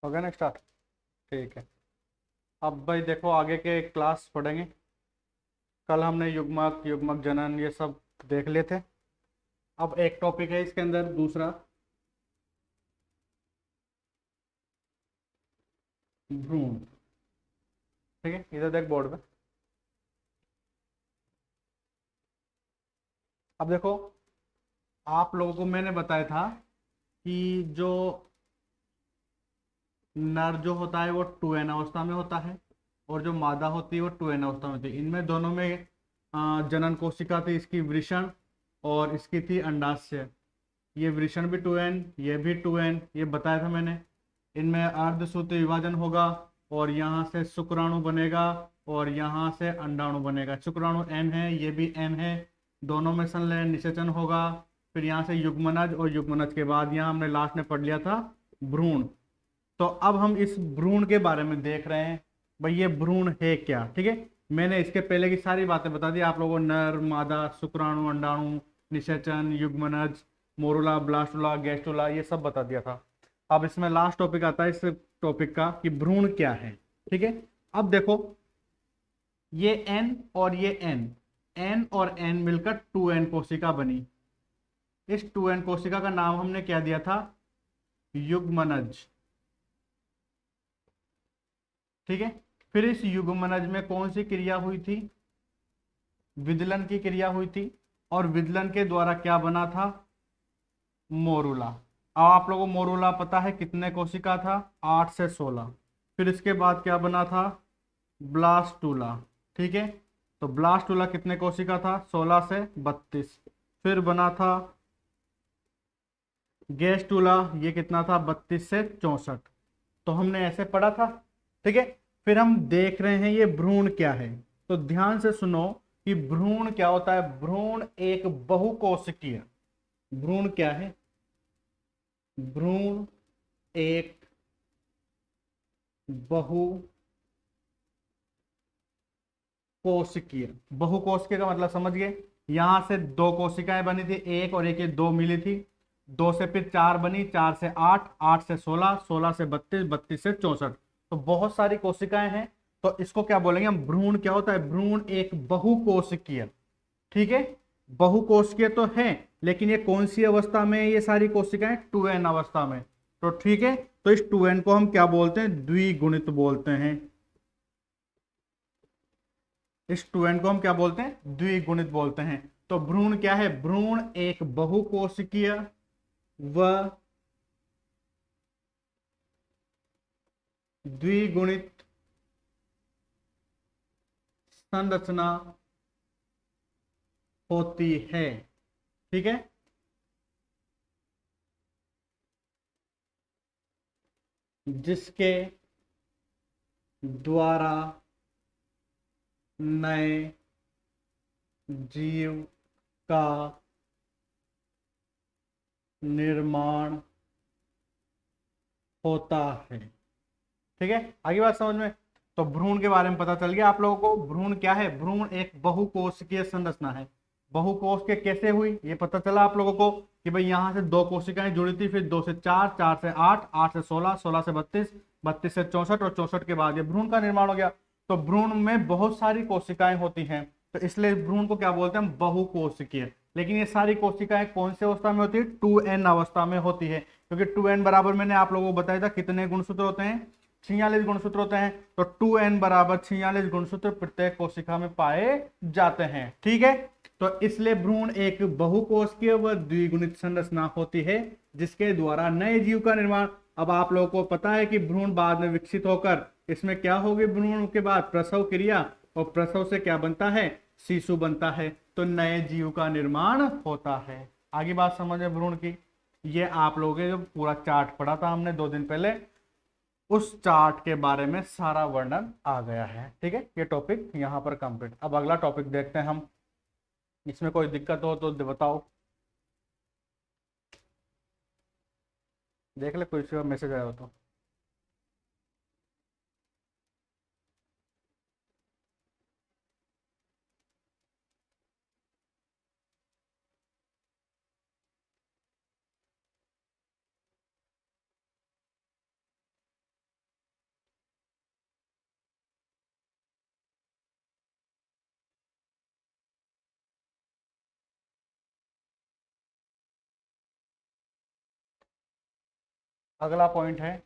हो गया ना स्टार्ट। ठीक है। अब भाई देखो आगे के क्लास पढ़ेंगे। कल हमने युग्मक युग्मक जनन ये सब देख लिए थे। अब एक टॉपिक है इसके अंदर दूसरा, भ्रूण। ठीक है, इधर देख बोर्ड पे। अब देखो, आप लोगों को मैंने बताया था कि जो नर जो होता है वो 2n अवस्था में होता है, और जो मादा होती है वो 2n अवस्था में होती है। इनमें दोनों में जनन कोशिका थी, इसकी वृषण, और इसकी थी अंडाशय। ये वृषण भी 2n, ये भी 2n, ये बताया था मैंने। इनमें अर्धसूत्रीय विभाजन होगा, और यहाँ से शुक्राणु बनेगा, और यहाँ से अंडाणु बनेगा। शुक्राणु m है, ये भी m है, दोनों में संलयन निषेचन होगा। फिर यहाँ से युग्मनज, और युग्मनज के बाद यहाँ हमने लास्ट में पढ़ लिया था भ्रूण। तो अब हम इस भ्रूण के बारे में देख रहे हैं, भाई ये भ्रूण है क्या। ठीक है, मैंने इसके पहले की सारी बातें बता दी आप लोगों को, नर मादा शुक्राणु अंडाणु निषेचन युग्मनज मोरुला ब्लास्टुला गैस्टुला ये सब बता दिया था। अब इसमें लास्ट टॉपिक आता है इस टॉपिक का कि भ्रूण क्या है। ठीक है, अब देखो ये n और ये n और n मिलकर 2n कोशिका बनी। इस 2n कोशिका का नाम हमने क्या दिया था, युग्मनज। ठीक है, फिर इस युग्मनज में कौन सी क्रिया हुई थी, विदलन की क्रिया हुई थी, और विदलन के द्वारा क्या बना था, मोरुला। अब आप लोगों को मोरुला पता है कितने कोशिका था, 8 से 16। फिर इसके बाद क्या बना था, ब्लास्टुला। ठीक है, तो ब्लास्टुला कितने कोशिका था, 16 से 32। फिर बना था गैस्टुला, ये कितना था, 32 से 64। तो हमने ऐसे पढ़ा था। ठीक है, फिर हम देख रहे हैं ये भ्रूण क्या है। तो ध्यान से सुनो कि भ्रूण क्या होता है। भ्रूण एक बहुकोशिकीय, भ्रूण क्या है, भ्रूण एक बहुकोशिकीय। बहुकोशिकीय का मतलब समझ गए, यहां से दो कोशिकाएं बनी थी, एक और एक, ये दो मिली थी, दो से फिर चार बनी, चार से आठ, आठ से 16, 16 से 32, 32 से 64। तो बहुत सारी कोशिकाएं हैं। तो इसको क्या बोलेंगे हम, भ्रूण क्या होता है, भ्रूण एक बहुकोशिकीय। ठीक है, बहुकोशिकीय तो है, लेकिन ये कौन सी अवस्था में है, ये सारी कोशिकाएं 2n अवस्था में। तो ठीक है, तो इस 2n को हम क्या बोलते हैं, द्विगुणित बोलते हैं। इस 2n को हम क्या बोलते हैं, द्विगुणित बोलते हैं। तो भ्रूण क्या है, भ्रूण एक बहुकोशिकीय व द्विगुणित संरचना होती है। ठीक है, जिसके द्वारा नए जीव का निर्माण होता है। ठीक है, आगे बात समझ में। तो भ्रूण के बारे में पता चल गया आप लोगों को। भ्रूण क्या है, भ्रूण एक बहुकोशिकीय संरचना है। बहुकोश के कैसे हुई ये पता चला आप लोगों को कि भाई यहां से दो कोशिकाएं जुड़ी थी, फिर दो से चार, चार से आठ, आठ से 16, 16 से 32, 32 से 64, और 64 के बाद ये भ्रूण का निर्माण हो गया। तो भ्रूण में बहुत सारी कोशिकाएं होती हैं, तो इसलिए भ्रूण को क्या बोलते हैं, बहुकोशिकीय। लेकिन ये सारी कोशिकाएं कौन से अवस्था में होती है, 2n अवस्था में होती है। क्योंकि 2n बराबर मैंने आप लोगों को बताया था कितने गुणसूत्र होते हैं, 46 गुणसूत्र होते हैं। तो 2n बराबर 46 गुणसूत्र प्रत्येक कोशिका में पाए जाते हैं। ठीक है, तो इसलिए भ्रूण एक बहुकोशिकीय व द्विगुणित संरचना होती है, जिसके द्वारा नए जीव का निर्माण। अब आप लोगों को पता है कि भ्रूण बाद में विकसित होकर इसमें क्या होगी, भ्रूण के बाद प्रसव क्रिया, और प्रसव से क्या बनता है, शिशु बनता है। तो नए जीव का निर्माण होता है। आगे बात समझ में भ्रूण की। ये आप लोगों के जो पूरा चार्ट पढ़ा था हमने 2 दिन पहले, उस चार्ट के बारे में सारा वर्णन आ गया है। ठीक है, ये टॉपिक यहां पर कंप्लीट। अब अगला टॉपिक देखते हैं हम। इसमें कोई दिक्कत हो तो बताओ, देख ले कोई मैसेज आया हो तो। अगला पॉइंट है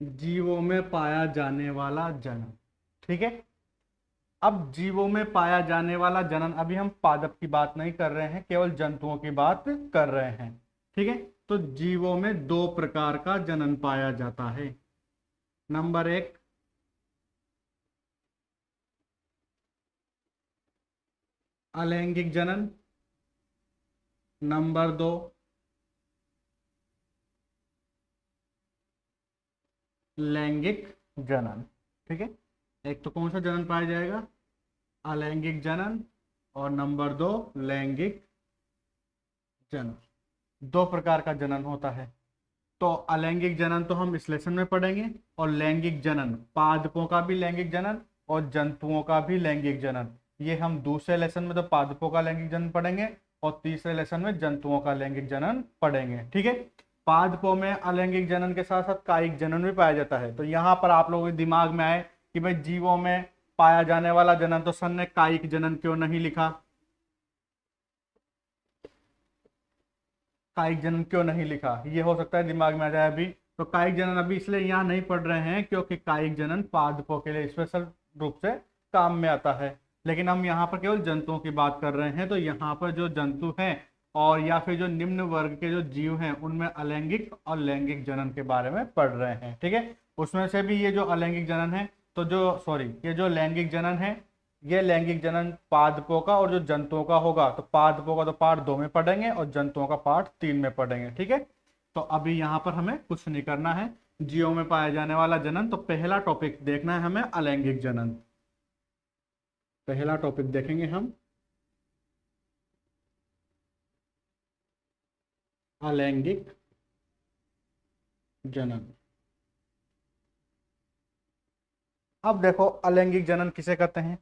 जीवों में पाया जाने वाला जनन। ठीक है, अब जीवों में पाया जाने वाला जनन, अभी हम पादप की बात नहीं कर रहे हैं, केवल जंतुओं की बात कर रहे हैं। ठीक है, तो जीवों में दो प्रकार का जनन पाया जाता है। नंबर एक, अलैंगिक जनन। नंबर दो, लैंगिक जनन। ठीक है, एक तो कौन सा जनन पाया जाएगा, अलैंगिक जनन, और नंबर दो, लैंगिक जनन। दो प्रकार का जनन होता है। तो अलैंगिक जनन तो हम इस लेसन में पढ़ेंगे, और लैंगिक जनन, पादपों का भी लैंगिक जनन और जंतुओं का भी लैंगिक जनन, ये हम दूसरे लेसन में तो पादपों का लैंगिक जनन पढ़ेंगे और तीसरे लेसन में जंतुओं का लैंगिक जनन पढ़ेंगे। ठीक है, पादपों में अलैंगिक जनन के साथ साथ कायिक जनन भी पाया जाता है। तो यहाँ पर आप लोगों के दिमाग में आए कि भाई जीवों में पाया जाने वाला जनन, तो सर ने कायिक जनन क्यों नहीं लिखा, कायिक जनन क्यों नहीं लिखा, ये हो सकता है दिमाग में आ जाए अभी। तो कायिक जनन अभी इसलिए यहाँ नहीं पढ़ रहे हैं क्योंकि कायिक जनन पादपों के लिए स्पेशल रूप से काम में आता है, लेकिन हम यहाँ पर केवल जंतुओं की बात कर रहे हैं। तो यहाँ पर जो जंतु हैं और या फिर जो निम्न वर्ग के जो जीव हैं, उनमें अलैंगिक और लैंगिक जनन के बारे में पढ़ रहे हैं। ठीक है, उसमें से भी ये जो अलैंगिक जनन है, तो जो सॉरी ये जो लैंगिक जनन है, ये लैंगिक जनन पादपों का और जो जंतुओं का होगा, तो पादपों का तो पार्ट 2 में पढ़ेंगे और जंतुओं का पार्ट 3 में पढ़ेंगे। ठीक है, तो अभी यहाँ पर हमें कुछ नहीं करना है, जीवों में पाया जाने वाला जनन। तो पहला टॉपिक देखना है हमें, अलैंगिक जनन। पहला टॉपिक देखेंगे हम, अलैंगिक जनन। अब देखो अलैंगिक जनन किसे कहते हैं।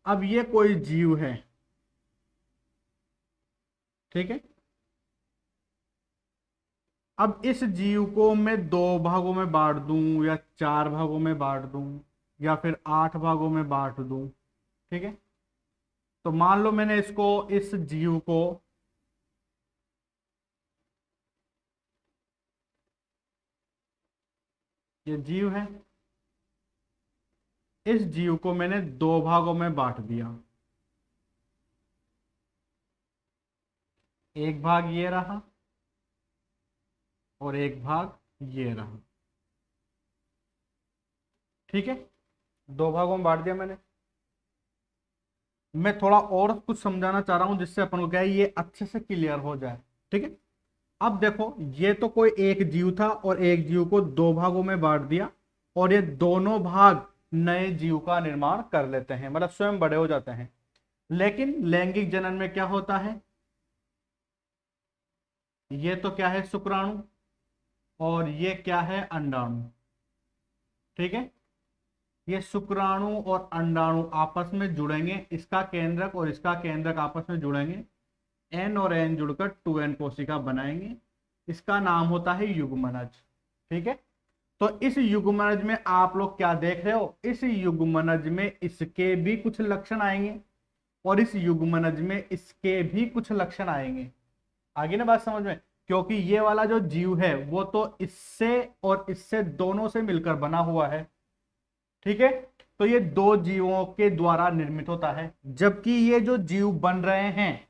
अब ये कोई जीव है, ठीक है, अब इस जीव को मैं 2 भागों में बांट दूं या 4 भागों में बांट दूं या फिर 8 भागों में बांट दूं। ठीक है, तो मान लो मैंने इसको, इस जीव को ये जीव है, इस जीव को मैंने 2 भागों में बांट दिया। एक भाग ये रहा और एक भाग ये रहा। ठीक है, 2 भागों में बांट दिया मैंने। मैं थोड़ा और कुछ समझाना चाह रहा हूं जिससे अपन को क्या है, ये अच्छे से क्लियर हो जाए। ठीक है, अब देखो ये तो कोई एक जीव था और एक जीव को 2 भागों में बांट दिया, और ये दोनों भाग नए जीव का निर्माण कर लेते हैं, मतलब स्वयं बड़े हो जाते हैं। लेकिन लैंगिक जनन में क्या होता है, ये तो क्या है, शुक्राणु, और ये क्या है, अंडाणु। ठीक है, ये शुक्राणु और अंडाणु आपस में जुड़ेंगे, इसका केंद्रक और इसका केंद्रक आपस में जुड़ेंगे, एन और एन जुड़कर 2n कोशिका बनाएंगे। इसका नाम होता है युग्मनज। ठीक है, तो इस युग्मनज में आप लोग क्या देख रहे हो, इस युग्मनज में इसके भी कुछ लक्षण आएंगे और इस युग्मनज में इसके भी कुछ लक्षण आएंगे। आगे ना बात समझ में, क्योंकि ये वाला जो जीव है वो तो इससे और इससे दोनों से मिलकर बना हुआ है। ठीक है, तो ये 2 जीवों के द्वारा निर्मित होता है, जबकि ये जो जीव बन रहे हैं,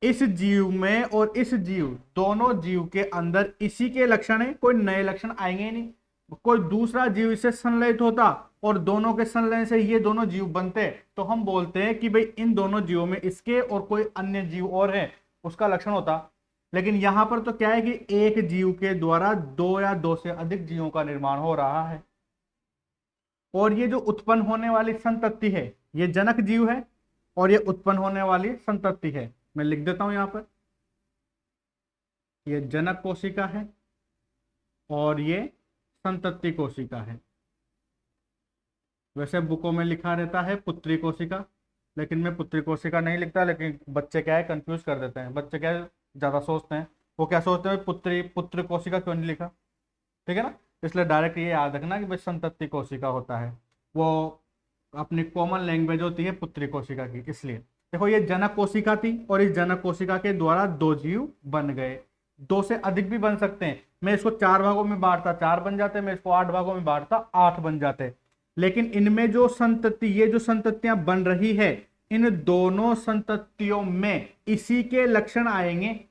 इस जीव में और इस जीव, दोनों जीव के अंदर इसी के लक्षण है, कोई नए लक्षण आएंगे नहीं। कोई दूसरा जीव इससे संलयित होता और दोनों के संलयन से ये दोनों जीव बनते, तो हम बोलते हैं कि भाई इन दोनों जीवों में इसके और कोई अन्य जीव और है उसका लक्षण होता। लेकिन यहां पर तो क्या है कि एक जीव के द्वारा 2 या 2 से अधिक जीवों का निर्माण हो रहा है, और ये जो उत्पन्न होने वाली संतति है, ये जनक जीव है और ये उत्पन्न होने वाली संतति है। मैं लिख देता हूं यहां पर, ये जनक कोशिका है और ये संतति कोशिका है। वैसे बुकों में लिखा रहता है पुत्री कोशिका, लेकिन मैं पुत्री कोशिका नहीं लिखता, लेकिन बच्चे क्या है कंफ्यूज कर देते हैं, बच्चे क्या है ज्यादा सोचते हैं, वो क्या सोचते हैं, पुत्री पुत्र कोशिका क्यों नहीं लिखा, ठीक है ना। इसलिए डायरेक्ट ये याद रखना कि भाई संतति कोशिका होता है, वो अपनी कॉमन लैंग्वेज होती है पुत्री कोशिका की। इसलिए देखो ये जनक कोशिका थी और इस जनक कोशिका के द्वारा दो जीव बन गए, दो से अधिक भी बन सकते हैं। मैं इसको 4 भागों में बांटता 4 बन जाते, मैं इसको 8 भागों में बांटता 8 बन जाते। लेकिन इनमें जो संतति, ये जो संततियां बन रही है, इन दोनों संततियों में इसी के लक्षण आएंगे।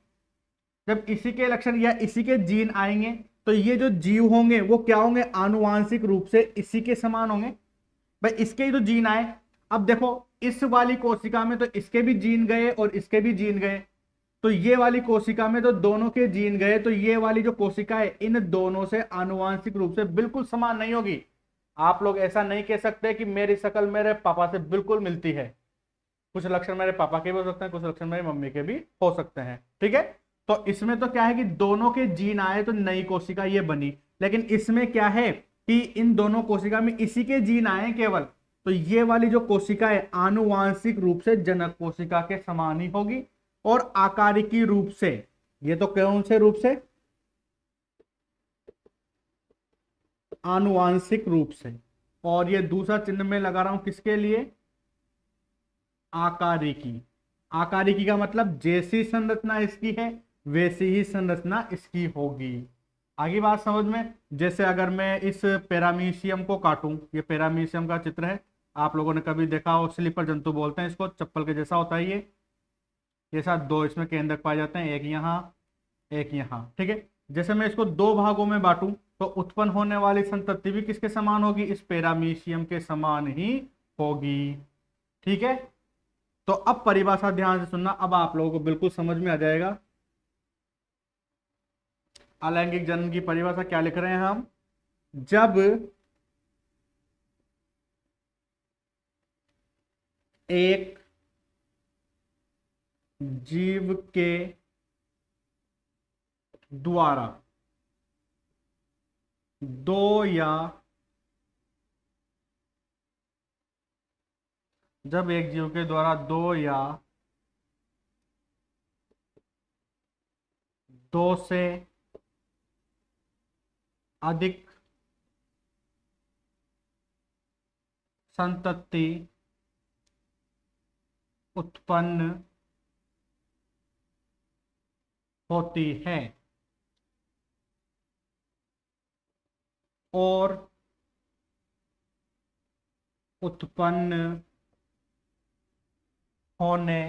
जब इसी के लक्षण या इसी के जीन आएंगे तो ये जो जीव होंगे वो क्या होंगे, आनुवांशिक रूप से इसी के समान होंगे। भाई इसके ही तो जीन आए। अब देखो इस वाली कोशिका में तो इसके भी जीन गए और इसके भी जीन गए, तो ये वाली कोशिका में तो दोनों के जीन गए, तो ये वाली जो कोशिका है इन दोनों से आनुवांशिक रूप से बिल्कुल समान नहीं होगी। आप लोग ऐसा नहीं कह सकते कि मेरी शक्ल मेरे पापा से बिल्कुल मिलती है। कुछ लक्षण मेरे पापा के भी हो सकते हैं, कुछ लक्षण मेरी मम्मी के भी हो सकते हैं, ठीक है। तो इसमें तो क्या है कि दोनों के जीन आए तो नई कोशिका ये बनी, लेकिन इसमें क्या है कि इन दोनों कोशिका में इसी के जीन आए केवल, तो ये वाली जो कोशिका है आनुवांशिक रूप से जनक कोशिका के समान ही होगी और आकारिकी रूप से, ये तो कौन से रूप से, आनुवांशिक रूप से। और ये दूसरा चिन्ह में लगा रहा हूं किसके लिए, आकारिकी। आकारिकी का मतलब जैसी संरचना इसकी है वैसी ही संरचना इसकी होगी। आगे बात समझ में। जैसे अगर मैं इस पैरामीशियम को काटूं, ये पैरामीशियम का चित्र है, आप लोगों ने कभी देखा हो, स्लीपर जंतु बोलते हैं इसको, चप्पल के जैसा होता है ये साथ दो इसमें केंद्रक पाए जाते हैं, एक यहाँ एक यहाँ, ठीक है। जैसे मैं इसको 2 भागों में बांटूं तो उत्पन्न होने वाली संतति भी किसके समान होगी, इस पैरामीशियम के समान ही होगी, ठीक है। तो अब परिभाषा ध्यान से सुनना, अब आप लोगों को बिल्कुल समझ में आ जाएगा। अलैंगिक जनन की परिभाषा क्या लिख रहे हैं हम, जब एक जीव के द्वारा दो या जब एक जीव के द्वारा 2 या 2 से अधिक संतति उत्पन्न होती है और उत्पन्न होने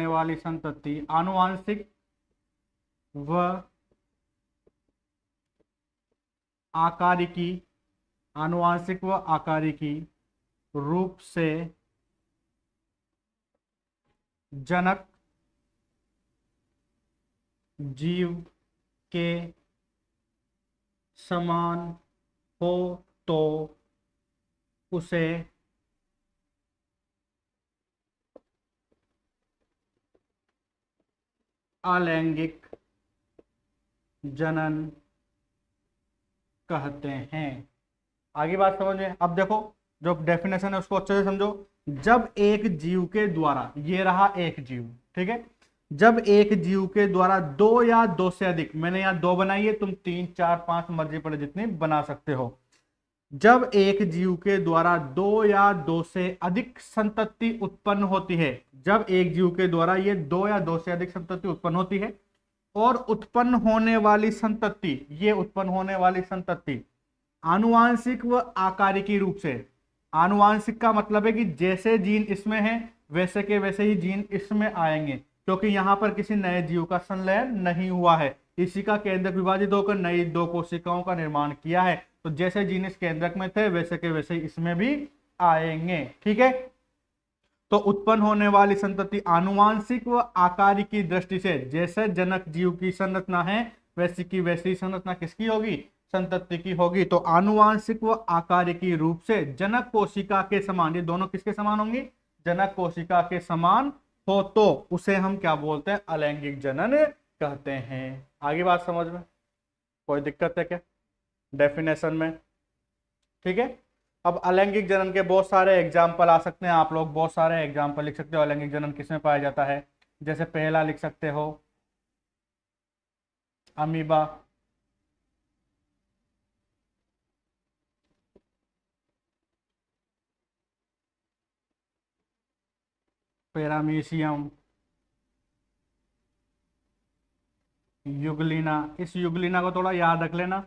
वाली संतति आनुवांशिक व आकारिकी रूप से जनक जीव के समान हो तो उसे अलैंगिक जनन कहते हैं। आगे बात समझ में। अब देखो जो डेफिनेशन है उसको अच्छे से समझो। जब एक जीव के द्वारा, ये रहा एक जीव, ठीक है, जब एक जीव के द्वारा 2 या 2 से अधिक, मैंने यहाँ 2 बनाई है, तुम 3 4 5 मर्जी पड़े जितनी बना सकते हो। जब एक जीव के द्वारा 2 या 2 से अधिक संतति उत्पन्न होती है, जब एक जीव के द्वारा ये 2 या 2 से अधिक संतति उत्पन्न होती है और उत्पन्न होने वाली संतति, ये उत्पन्न होने वाली संतति आनुवांशिक व आकारिकी रूप से, आनुवांशिक का मतलब है कि जैसे जीन इसमें है वैसे के वैसे ही जीन इसमें आएंगे, क्योंकि यहाँ पर किसी नए जीव का संलयन नहीं हुआ है, इसी का केंद्रक विभाजित होकर नई 2 कोशिकाओं का निर्माण किया है। तो जैसे जीन इस केंद्रक में थे वैसे के वैसे इसमें भी आएंगे, ठीक है। तो उत्पन्न होने वाली संतति आनुवांशिक व आकारिकी दृष्टि से जैसे जनक जीव की संरचना है वैसी की वैसी संरचना किसकी होगी, संतति की होगी। तो आनुवांशिक व आकारिकी रूप से जनक कोशिका के समान, ये दोनों किसके समान होंगी, जनक कोशिका के समान हो तो उसे हम क्या बोलते हैं, अलैंगिक जनन कहते हैं। आगे बात समझ में, कोई दिक्कत है क्या। डेफिनेशन में। ठीक है, अब अलैंगिक जनन के बहुत सारे एग्जाम्पल आ सकते हैं, आप लोग बहुत सारे एग्जाम्पल लिख सकते हो अलैंगिक जनन किसमें पाया जाता है। जैसे पहला लिख सकते हो अमीबा, पैरामीशियम, युगलिना। इस युगलिना को थोड़ा याद रख लेना,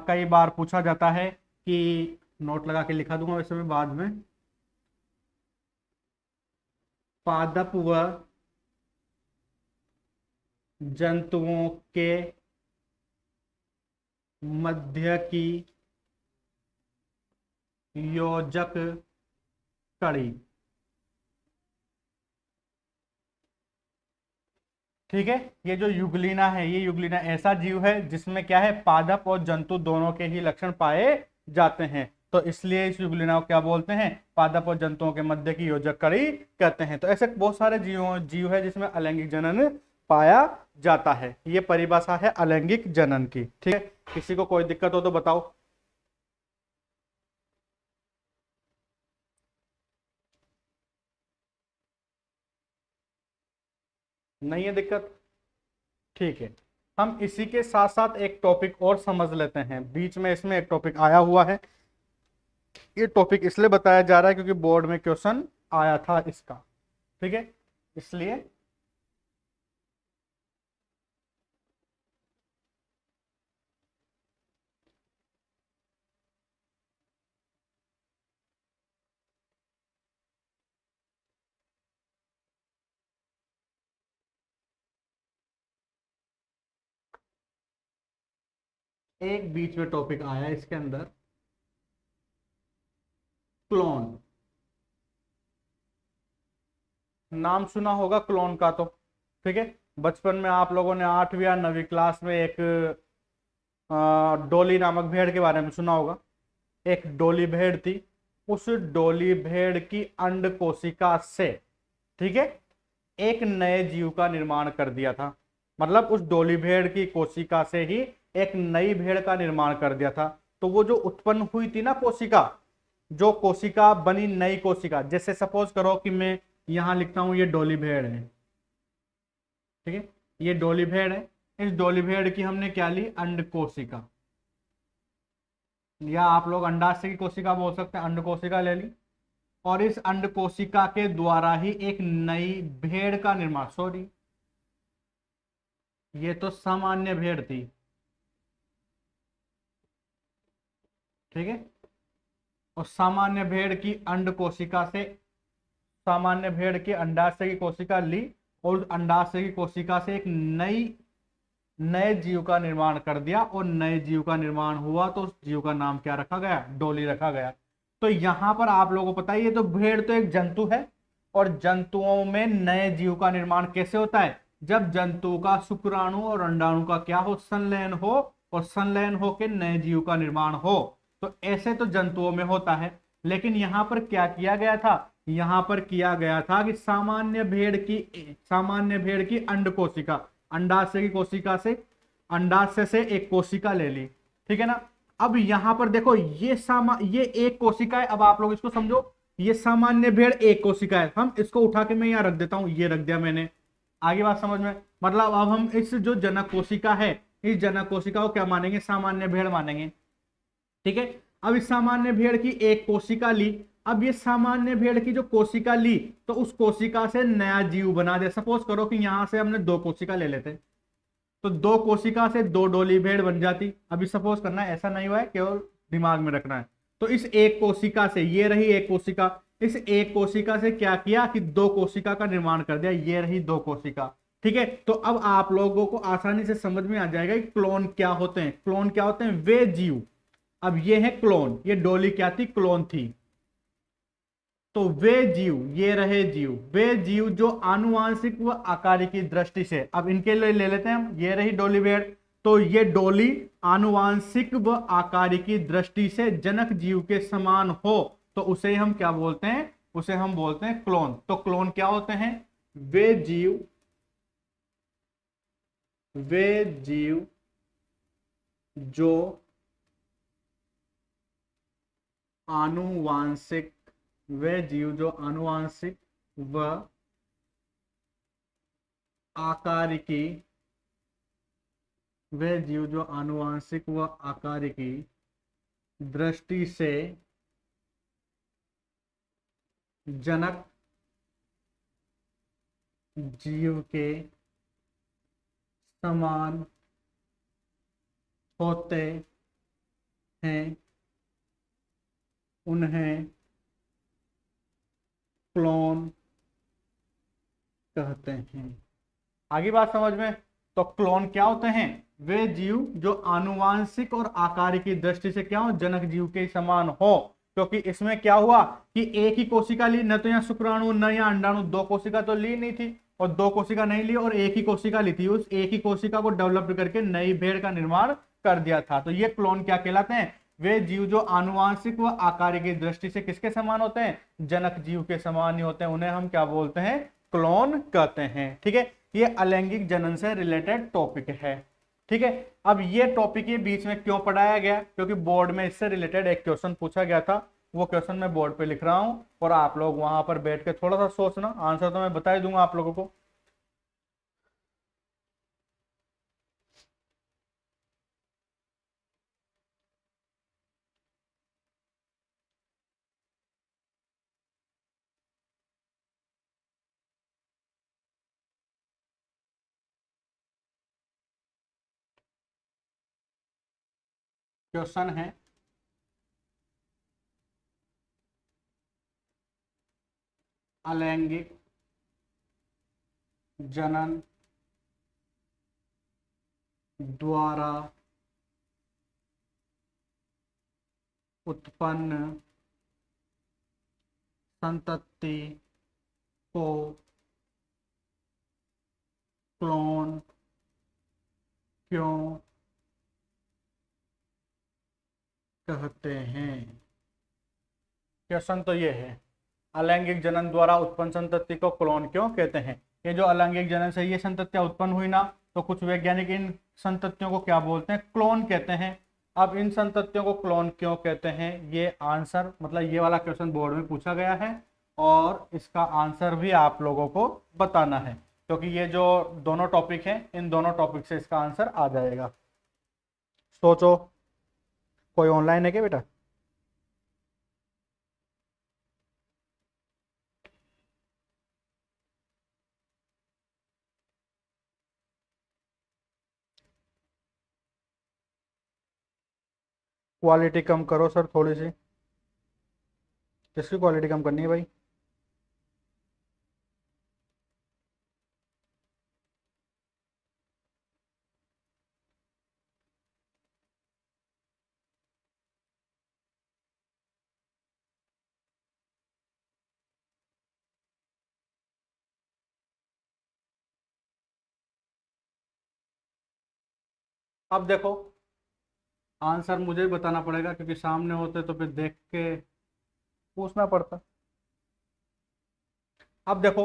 कई बार पूछा जाता है कि नोट लगा के लिखा दूंगा वैसे मैं बाद में। पादप व जंतुओं के मध्य की योजक कड़ी। ठीक है, ये जो युगलिना है, ये युगलिना ऐसा जीव है जिसमें क्या है, पादप और जंतु दोनों के ही लक्षण पाए जाते हैं, तो इसलिए इस युगलिना को क्या बोलते हैं, पादप और जंतुओं के मध्य की योजक कड़ी कहते हैं। तो ऐसे बहुत सारे जीव है जिसमें अलैंगिक जनन पाया जाता है। ये परिभाषा है अलैंगिक जनन की। ठीक है, किसी को कोई दिक्कत हो तो बताओ। नहीं है दिक्कत? ठीक है, हम इसी के साथ साथ एक टॉपिक और समझ लेते हैं। बीच में इसमें एक टॉपिक आया हुआ है, ये टॉपिक इसलिए बताया जा रहा है क्योंकि बोर्ड में क्वेश्चन आया था इसका। ठीक है, इसलिए एक बीच में टॉपिक आया इसके अंदर, क्लोन। नाम सुना होगा क्लोन का तो। ठीक है, बचपन में आप लोगों ने 8वीं या 9वीं क्लास में एक डोली नामक भेड़ के बारे में सुना होगा। एक डोली भेड़ थी, उस डोली भेड़ की अंड कोशिका से, ठीक है, एक नए जीव का निर्माण कर दिया था। मतलब उस डोली भेड़ की कोशिका से ही एक नई भेड़ का निर्माण कर दिया था। तो वो जो उत्पन्न हुई थी ना कोशिका, जो कोशिका बनी नई कोशिका, जैसे सपोज करो कि मैं यहां लिखता हूं ये डोली भेड़ है। ठीक है, ये डोली भेड़ है, इस डोली भेड़ की हमने क्या ली, अंड कोशिका, या आप लोग अंडाशय की कोशिका बोल सकते हैं, अंड कोशिका ले ली। और इस अंड कोशिका के द्वारा ही एक नई भेड़ का निर्माण, सॉरी ये तो सामान्य भेड़ थी। ठीक है, और सामान्य भेड़ की अंड कोशिका से, सामान्य भेड़ की अंडाशय की कोशिका ली और उस अंडाशय की कोशिका से एक नए जीव का निर्माण कर दिया, और नए जीव का निर्माण हुआ तो उस जीव का नाम क्या रखा गया, डोली रखा गया। तो यहां पर आप लोगों को पता है, ये तो भेड़ तो एक जंतु है, और जंतुओं में नए जीव का निर्माण कैसे होता है, जब जंतु का शुक्राणु और अंडाणु का क्या हो, संलयन हो, और संलयन हो के नए जीव का निर्माण हो। तो ऐसे तो जंतुओं में होता है, लेकिन यहां पर क्या किया गया था, यहां पर किया गया था कि सामान्य भेड़ की अंड कोशिका, अंडाशय की कोशिका से, अंडाशय से एक कोशिका ले ली। ठीक है ना, अब यहां पर देखो ये एक कोशिका है। अब आप लोग इसको समझो, ये सामान्य भेड़ एक कोशिका है, हम इसको उठा के मैं यहां रख देता हूं, ये रख दिया मैंने। आगे बात समझ में? मतलब अब हम इस जो जनक कोशिका है, इस जनक कोशिका को क्या मानेंगे, सामान्य भेड़ मानेंगे। ठीक है, अब इस सामान्य भेड़ की एक कोशिका ली। अब ये सामान्य भेड़ की जो कोशिका ली, तो उस कोशिका से नया जीव बना दे। सपोज करो कि यहां से हमने 2 कोशिका ले लेते, तो 2 कोशिका से 2 डोली भेड़ बन जाती। अभी सपोज करना है, ऐसा नहीं हुआ है, केवल दिमाग में रखना है। तो इस एक कोशिका से, ये रही एक कोशिका, इस एक कोशिका से क्या किया कि 2 कोशिका का निर्माण कर दिया, ये रही 2 कोशिका। ठीक है, तो अब आप लोगों को आसानी से समझ में आ जाएगा कि क्लोन क्या होते हैं। क्लोन क्या होते हैं, वे जीव। अब ये है क्लोन, ये डोली क्या थी, क्लोन थी। तो वे जीव, ये रहे जीव, वे जीव जो आनुवांशिक व आकार की दृष्टि से, अब इनके लिए ले लेते हैं हम, ये रही डोली भेड़। तो ये डोली आनुवांशिक व आकार की दृष्टि से जनक जीव के समान हो, तो उसे हम क्या बोलते हैं, उसे हम बोलते हैं क्लोन। तो क्लोन क्या होते हैं, वे जीव जो आनुवांशिक, वे जीव जो आनुवांशिक व आकारिकी, वे जीव जो आनुवांशिक व आकारिकी दृष्टि से जनक जीव के समान होते हैं, उन्हें क्लोन कहते हैं। आगे बात समझ में? तो क्लोन क्या होते हैं? वे जीव जो आनुवांशिक और आकार की दृष्टि से क्या हो, जनक जीव के समान हो। क्योंकि इसमें क्या हुआ कि एक ही कोशिका ली, न तो यहाँ शुक्राणु न यहाँ अंडाणु, दो कोशिका तो ली नहीं थी, और दो कोशिका नहीं ली और एक ही कोशिका ली थी। उस एक ही कोशिका को डेवलप करके नई भेड़ का निर्माण कर दिया था। तो ये क्लोन क्या कहलाते हैं? वे जीव जो आनुवांशिक व आकार की दृष्टि से किसके समान होते हैं? जनक जीव के समान ही होते हैं। उन्हें हम क्या बोलते हैं? क्लोन कहते हैं। ठीक है, ये अलैंगिक जनन से रिलेटेड टॉपिक है। ठीक है, अब ये टॉपिक ये बीच में क्यों पढ़ाया गया? क्योंकि बोर्ड में इससे रिलेटेड एक क्वेश्चन पूछा गया था। वो क्वेश्चन मैं बोर्ड पे लिख रहा हूं और आप लोग वहां पर बैठ के थोड़ा सा सोचना, आंसर तो मैं बता ही दूंगा आप लोगों को। क्वेश्चन है, अलैंगिक जनन द्वारा उत्पन्न संतति को क्लोन क्यों कहते हैं? क्वेश्चन तो ये है, अलैंगिक जनन द्वारा उत्पन्न संतति को क्लोन क्यों कहते हैं? ये जो अलैंगिक जनन से ये संततियां उत्पन्न हुई ना, तो कुछ वैज्ञानिक इन संततियों को क्या बोलते हैं? क्लोन कहते हैं। अब इन संततियों को क्लोन क्यों कहते हैं, ये आंसर मतलब ये वाला क्वेश्चन बोर्ड में पूछा गया है और इसका आंसर भी आप लोगों को बताना है, क्योंकि ये जो दोनों टॉपिक हैं, इन दोनों टॉपिक से इसका आंसर आ जाएगा। सोचो, कोई ऑनलाइन है क्या बेटा? क्वालिटी कम करो सर थोड़ी सी। किसकी क्वालिटी कम करनी है भाई? अब देखो, आंसर मुझे बताना पड़ेगा क्योंकि सामने होते तो फिर देख के पूछना पड़ता। अब देखो,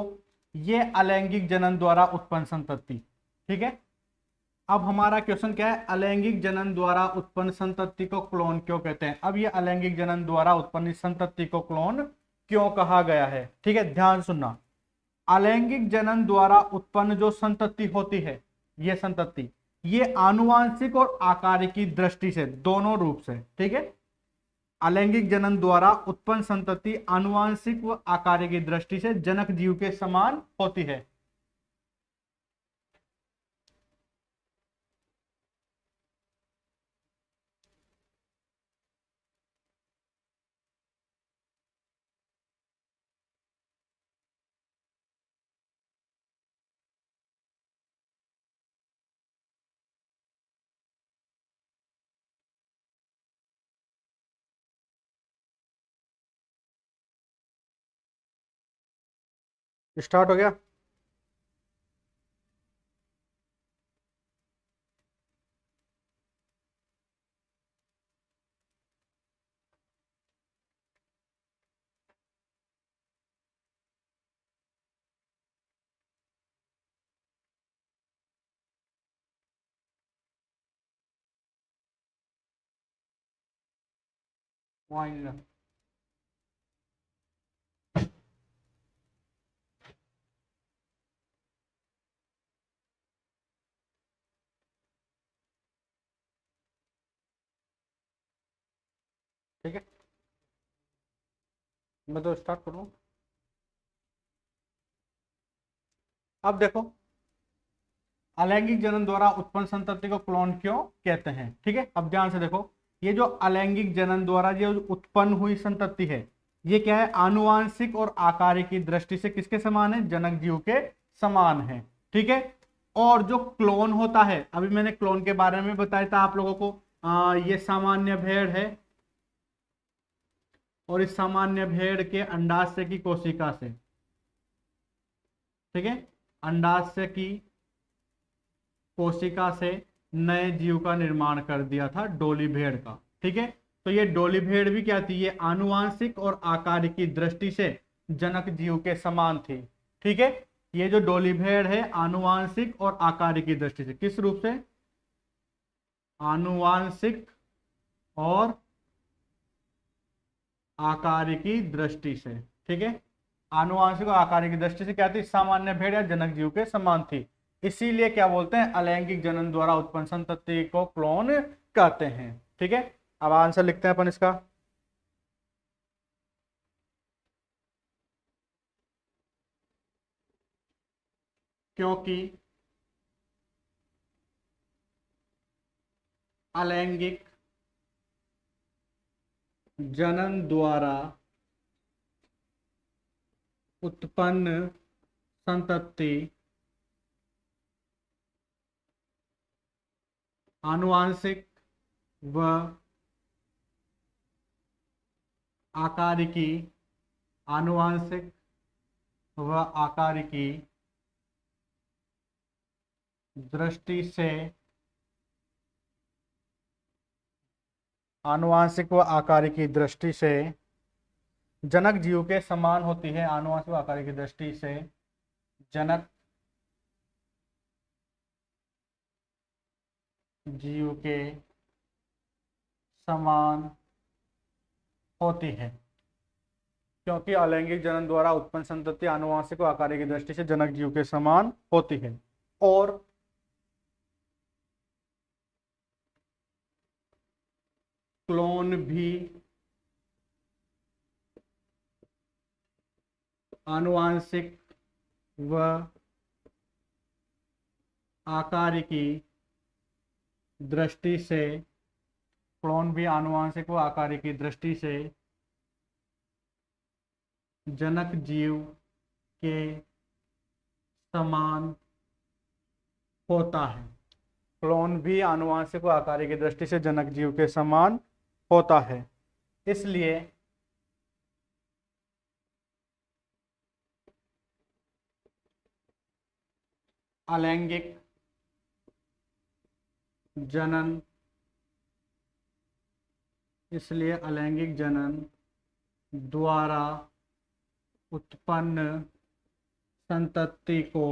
ये अलैंगिक जनन द्वारा उत्पन्न संतति, ठीक है। अब हमारा क्वेश्चन क्या है? अलैंगिक जनन द्वारा उत्पन्न संतति को क्लोन क्यों कहते हैं? अब ये अलैंगिक जनन द्वारा उत्पन्न संतति को क्लोन क्यों कहा गया है? ठीक है, ध्यान सुनना। अलैंगिक जनन द्वारा उत्पन्न जो संतति होती है, ये संतति, ये आनुवांशिक और आकारिकी दृष्टि से, दोनों रूप से, ठीक है। अलैंगिक जनन द्वारा उत्पन्न संतति आनुवांशिक व आकारिकी दृष्टि से जनक जीव के समान होती है। स्टार्ट हो गया? वाइन ठीक है, मैं तो स्टार्ट करूँ। अब देखो, अलैंगिक जनन द्वारा उत्पन्न संतति को क्लोन क्यों कहते हैं। ठीक है, अब ध्यान से देखो, ये जो अलैंगिक जनन द्वारा जो उत्पन्न हुई संतति है, ये क्या है, आनुवांशिक और आकारिकी दृष्टि से किसके समान है, जनक जीव के समान है। ठीक है, और जो क्लोन होता है, अभी मैंने क्लोन के बारे में बताया था आप लोगों को, ये सामान्य भेड़ है, और इस सामान्य भेड़ के अंडाशय की कोशिका से, ठीक है, अंडाशय की कोशिका से नए जीव का निर्माण कर दिया था डोली भेड़ का। ठीक है, तो ये डोली भेड़ भी क्या थी, ये आनुवांशिक और आकारिकी दृष्टि से जनक जीव के समान थी। ठीक है, ये जो डोली भेड़ है आनुवांशिक और आकारिकी दृष्टि से, किस रूप से, आनुवांशिक और आकारिकी दृष्टि से। ठीक है, आनुवांशिक और आकारिकी दृष्टि से क्या थी, सामान्य भेड़ या जनक जीव के समान थी। इसीलिए क्या बोलते हैं, अलैंगिक जनन द्वारा उत्पन्न संतति को क्लोन कहते हैं। ठीक है, अब आंसर लिखते हैं अपन इसका। क्योंकि अलैंगिक जनन द्वारा उत्पन्न संतति आनुवांशिक व आकारिकी, आनुवांशिक व आकारिकी दृष्टि से, आनुवांशिक व आकारिकी दृष्टि से जनक जीव के समान होती है। आनुवांशिक व आकारिकी दृष्टि से जनक जीव के समान होती है। क्योंकि अलैंगिक जनन द्वारा उत्पन्न संतति आनुवांशिक व आकारिकी दृष्टि से जनक जीव के समान होती है, और क्लोन भी आनुवांशिक व आकारिकी दृष्टि से, क्लोन भी आनुवांशिक व आकारिकी दृष्टि से जनक जीव के समान होता है। क्लोन भी आनुवांशिक व आकारिकी दृष्टि से जनक जीव के समान होता है। इसलिए अलैंगिक जनन, इसलिए अलैंगिक जनन द्वारा उत्पन्न संतति को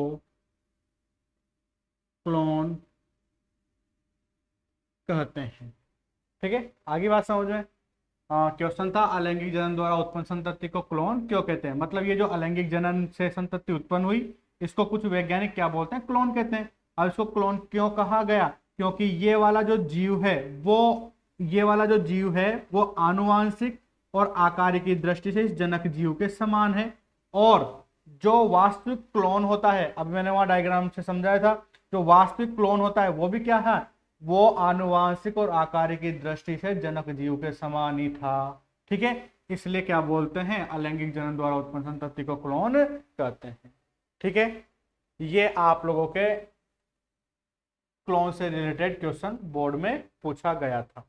क्लोन कहते हैं। ठीक है, आगे बात समझ में। क्वेश्चन था, अलैंगिक जनन द्वारा उत्पन्न संतति को क्लोन क्यों कहते हैं। मतलब ये जो अलैंगिक जनन से संतति उत्पन्न हुई, इसको कुछ वैज्ञानिक क्या बोलते हैं, क्लोन कहते हैं। अब इसको क्लोन क्यों कहा गया, क्योंकि ये वाला जो जीव है वो, ये वाला जो जीव है वो आनुवांशिक और आकारिकी दृष्टि से इस जनक जीव के समान है, और जो वास्तविक क्लोन होता है, अब मैंने वहां डायग्राम से समझाया था, जो वास्तविक क्लोन होता है वो भी क्या है, वो आनुवांशिक और आकारिकी दृष्टि से जनक जीव के समान ही था। ठीक है, इसलिए क्या बोलते हैं, अलैंगिक जनन द्वारा उत्पन्न संतति को क्लोन कहते हैं। ठीक है, ये आप लोगों के क्लोन से रिलेटेड क्वेश्चन बोर्ड में पूछा गया था।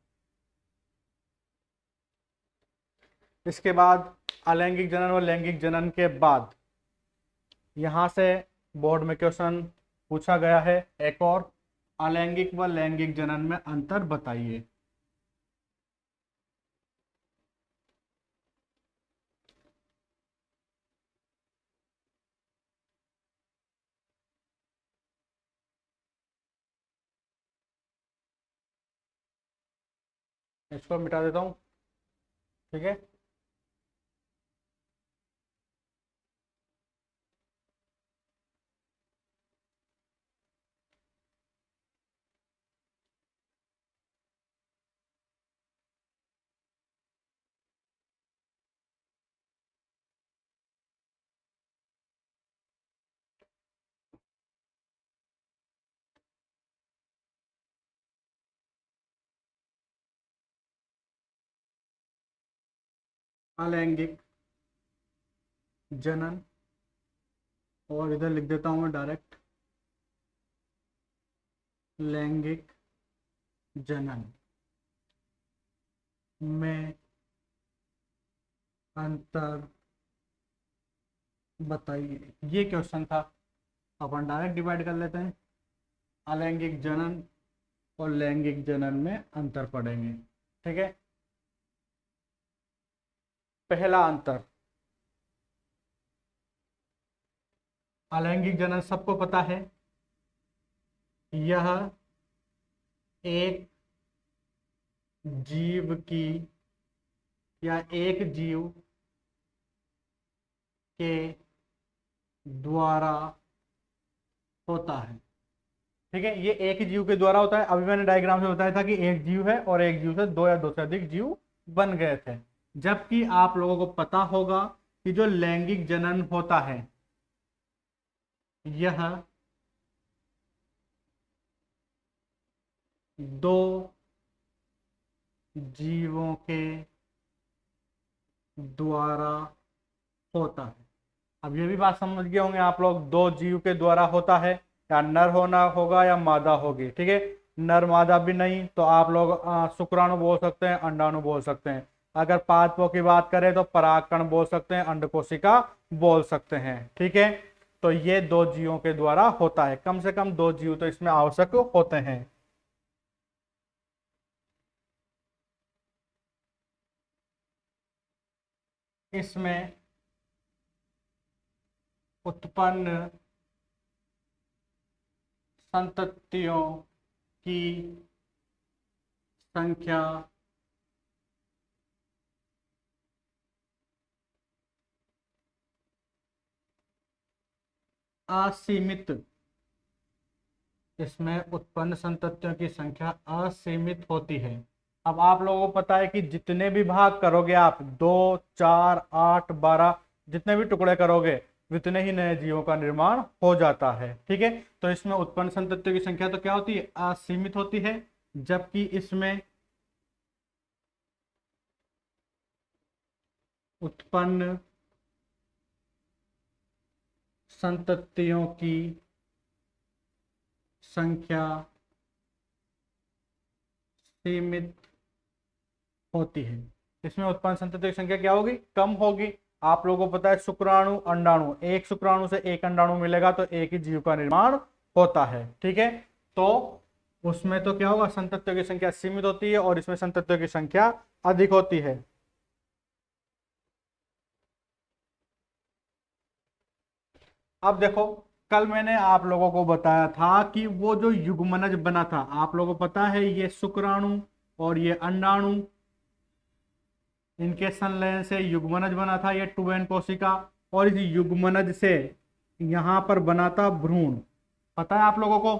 इसके बाद अलैंगिक जनन व लैंगिक जनन के बाद यहां से बोर्ड में क्वेश्चन पूछा गया है एक और, अलैंगिक व लैंगिक जनन में अंतर बताइए। इसको मिटा देता हूं। ठीक है, अलैंगिक जनन, और इधर लिख देता हूं मैं डायरेक्ट लैंगिक जनन में अंतर बताइए। ये क्वेश्चन था, अपन डायरेक्ट डिवाइड कर लेते हैं। अलैंगिक जनन और लैंगिक जनन में अंतर पढ़ेंगे। ठीक है, पहला अंतर, अलैंगिक जनन सबको पता है, यह एक जीव की या एक जीव के द्वारा होता है। ठीक है, ये एक जीव के द्वारा होता है। अभी मैंने डायग्राम से बताया था कि एक जीव है और एक जीव से दो या दो से अधिक जीव बन गए थे। जबकि आप लोगों को पता होगा कि जो लैंगिक जनन होता है यह दो जीवों के द्वारा होता है। अब ये भी बात समझ गए होंगे आप लोग, दो जीव के द्वारा होता है, या नर होना होगा या मादा होगी। ठीक है, नर मादा भी नहीं तो आप लोग शुक्राणु बोल सकते हैं, अंडाणु बोल सकते हैं। अगर पादपों की बात करें तो परागकण बोल सकते हैं, अंडकोशिका बोल सकते हैं। ठीक है, तो ये दो जीवों के द्वारा होता है, कम से कम दो जीव तो इसमें आवश्यक होते हैं। इसमें उत्पन्न संततियों की संख्या असीमित, इसमें उत्पन्न संततियों की संख्या असीमित होती है। अब आप लोगों को पता है कि जितने भी भाग करोगे आप, 2, 4, 8, 12, जितने भी टुकड़े करोगे उतने ही नए जीवों का निर्माण हो जाता है। ठीक है, तो इसमें उत्पन्न संततियों की संख्या तो क्या होती है, असीमित होती है। जबकि इसमें उत्पन्न संततियों की संख्या सीमित होती है। इसमें उत्पन्न संततियों की संख्या क्या होगी, कम होगी। आप लोगों को पता है शुक्राणु अंडाणु, एक शुक्राणु से एक अंडाणु मिलेगा तो एक ही जीव का निर्माण होता है। ठीक है, तो उसमें तो क्या होगा, संततियों की संख्या सीमित होती है और इसमें संततियों की संख्या अधिक होती है। अब देखो, कल मैंने आप लोगों को बताया था कि वो जो युग्मनज बना था, आप लोगों को पता है ये शुक्राणु और ये अंडाणु, इनके संलयन से युग्मनज बना था, ये 2n कोशिका। और इस युग्मनज से यहां पर बना था भ्रूण, पता है आप लोगों को।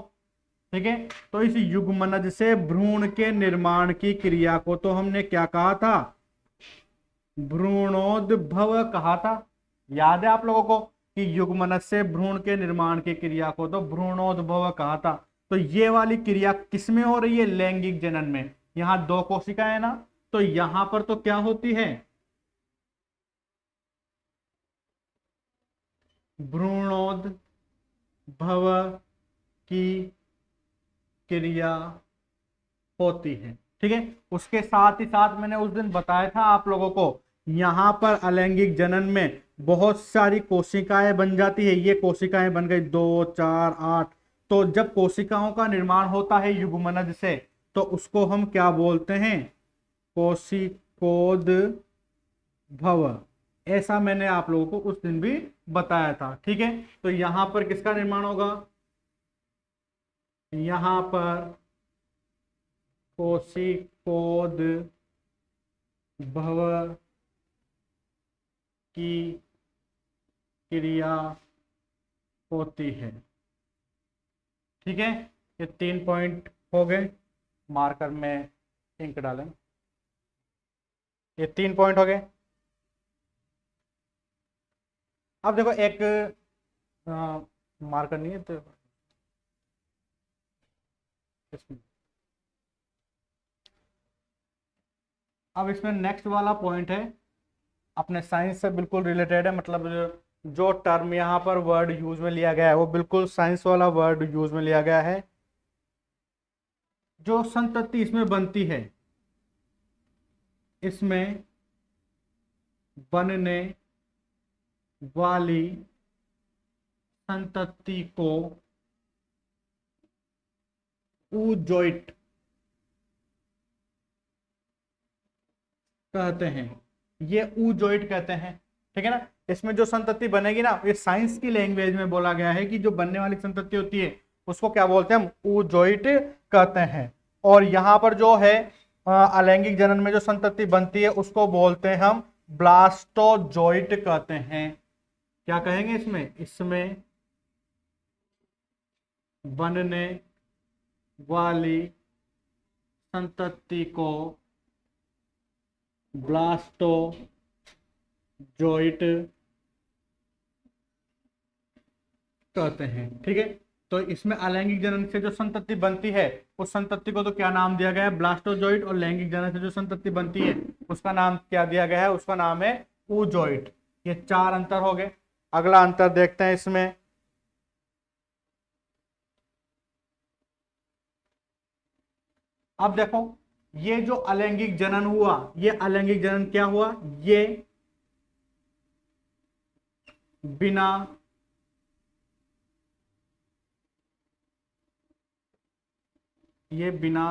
ठीक है, तो इस युग्मनज से भ्रूण के निर्माण की क्रिया को तो हमने क्या कहा था, भ्रूणोद्भव कहा था। याद है आप लोगों को कि युग्मनज से भ्रूण के निर्माण की क्रिया को तो भ्रूणोद्भव कहा था। तो ये वाली क्रिया किसमें हो रही है, लैंगिक जनन में। यहां दो कोशिकाएं है ना, तो यहां पर तो क्या होती है, भ्रूणोद्भव की क्रिया होती है। ठीक है, उसके साथ ही साथ मैंने उस दिन बताया था आप लोगों को, यहां पर अलैंगिक जनन में बहुत सारी कोशिकाएं बन जाती है। ये कोशिकाएं बन गई 2, 4, 8। तो जब कोशिकाओं का निर्माण होता है युग्मनज से तो उसको हम क्या बोलते हैं, कोशिकोद भव। ऐसा मैंने आप लोगों को उस दिन भी बताया था। ठीक है, तो यहां पर किसका निर्माण होगा, यहां पर कोशिकोद भव की क्रिया होती है। ठीक है, ये 3 पॉइंट हो गए, मार्कर में इंक डालें, ये 3 पॉइंट हो गए। अब देखो एक मार्कर नहीं है तो इसमें, अब इसमें नेक्स्ट वाला पॉइंट है अपने साइंस से बिल्कुल रिलेटेड है, मतलब जो टर्म यहाँ पर वर्ड यूज में लिया गया है वो बिल्कुल साइंस वाला वर्ड यूज में लिया गया है। जो संतति इसमें बनती है, इसमें बनने वाली संतति को oozoid कहते हैं, ये oozoid कहते हैं। ठीक है ना, इसमें जो संतति बनेगी ना, ये साइंस की लैंग्वेज में बोला गया है कि जो बनने वाली संतति होती है उसको क्या बोलते हैं, हम oozoid कहते हैं। और यहाँ पर जो है अलैंगिक जनन में जो संतति बनती है उसको बोलते हैं हम ब्लास्टोजोइट कहते हैं। क्या कहेंगे इसमें, इसमें बनने वाली संतति को ब्लास्टोजोइट कहते हैं। ठीक है, तो इसमें अलैंगिक जनन से जो संतति बनती है उस संतति को तो क्या नाम दिया गया है, ब्लास्टोजोइट। और लैंगिक जनन से जो संतति बनती है उसका नाम क्या दिया गया है, उसका नाम है oozoid। ये 4 अंतर हो गए। अगला अंतर देखते हैं इसमें। अब देखो, ये जो अलैंगिक जनन हुआ, ये अलैंगिक जनन क्या हुआ, ये बिना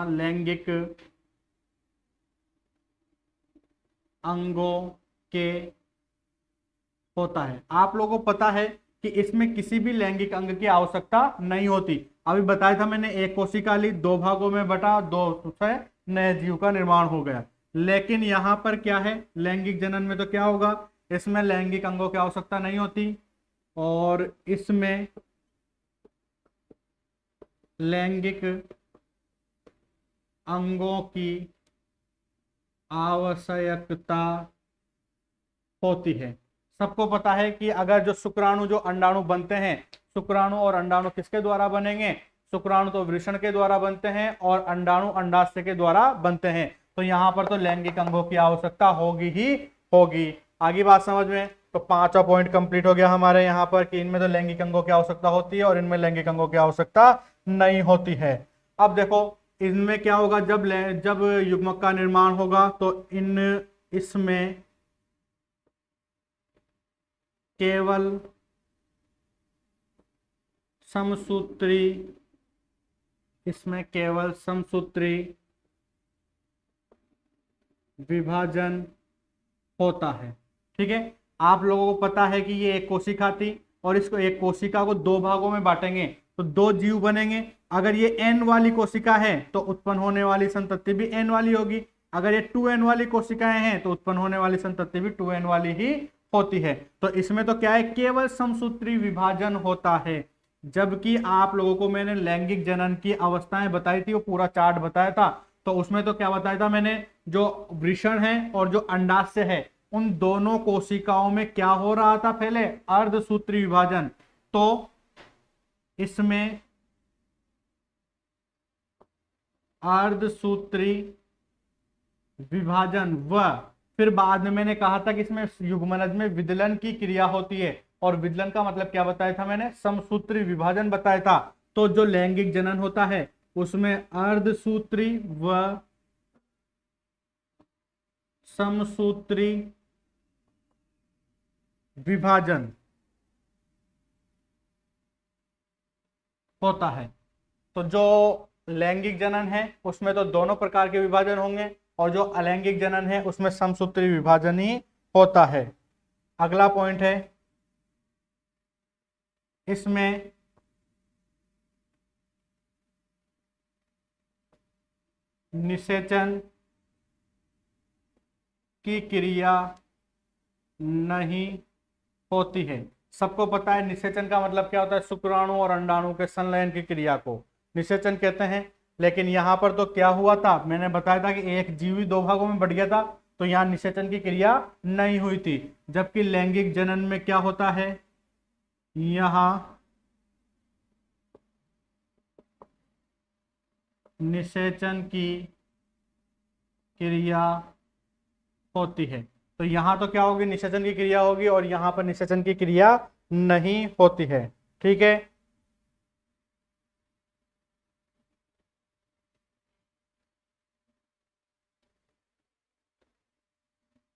लैंगिक अंगों के होता है। आप लोगों को पता है कि इसमें किसी भी लैंगिक अंग की आवश्यकता नहीं होती। अभी बताया था मैंने, एक कोशिका ली, 2 भागों में बटा, 2 से नए जीव का निर्माण हो गया। लेकिन यहां पर क्या है, लैंगिक जनन में तो क्या होगा, इसमें लैंगिक अंगों की आवश्यकता नहीं होती और इसमें लैंगिक अंगों की आवश्यकता होती है। सबको पता है कि अगर जो शुक्राणु जो अंडाणु बनते हैं, शुक्राणु और अंडाणु किसके द्वारा बनेंगे, शुक्राणु तो वृषण के द्वारा बनते हैं और अंडाणु अंडाशय के द्वारा बनते हैं। तो यहाँ पर तो लैंगिक अंगों की आवश्यकता होगी ही होगी। आगे बात समझ में, तो 5वां पॉइंट कंप्लीट हो गया हमारे यहाँ पर कि इनमें तो लैंगिक अंगों की आवश्यकता होती है और इनमें लैंगिक अंगों की आवश्यकता नहीं होती है। अब देखो इनमें क्या होगा, जब युग्मक का निर्माण होगा तो इसमें केवल समसूत्री, इसमें केवल समसूत्री विभाजन होता है। ठीक है, आप लोगों को पता है कि ये एक कोशिका थी और इसको एक कोशिका को 2 भागों में बांटेंगे तो 2 जीव बनेंगे। अगर ये n वाली कोशिका है तो उत्पन्न होने वाली संतति भी n वाली होगी। अगर ये 2n वाली कोशिकाएं हैं तो उत्पन्न होने वाली संतति भी 2n वाली ही होती है। तो इसमें तो क्या है, केवल समसूत्री विभाजन होता है। जबकि आप लोगों को मैंने लैंगिक जनन की अवस्थाएं बताई थी, वो पूरा चार्ट बताया था, तो उसमें तो क्या बताया था मैंने, जो वृषण है और जो अंडाशय है उन दोनों कोशिकाओं में क्या हो रहा था, पहले अर्धसूत्री विभाजन। तो इसमें अर्धसूत्री विभाजन व फिर बाद में मैंने कहा था कि इसमें युग्मनज में विदलन की क्रिया होती है और विदलन का मतलब क्या बताया था मैंने, समसूत्री विभाजन बताया था। तो जो लैंगिक जनन होता है उसमें अर्धसूत्री व समसूत्री विभाजन होता है। तो जो लैंगिक जनन है उसमें तो दोनों प्रकार के विभाजन होंगे और जो अलैंगिक जनन है उसमें समसूत्री विभाजन ही होता है। अगला पॉइंट है, इसमें निषेचन की क्रिया नहीं होती है। सबको पता है निषेचन का मतलब क्या होता है, शुक्राणु और अंडाणु के संलयन की क्रिया को निषेचन कहते हैं। लेकिन यहां पर तो क्या हुआ था, मैंने बताया था कि एक जीव 2 भागों में बढ़ गया था, तो यहां निषेचन की क्रिया नहीं हुई थी। जबकि लैंगिक जनन में क्या होता है, यहां निषेचन की क्रिया होती है। तो यहाँ तो क्या होगी, निषेचन की क्रिया होगी, और यहाँ पर निषेचन की क्रिया नहीं होती है। ठीक है,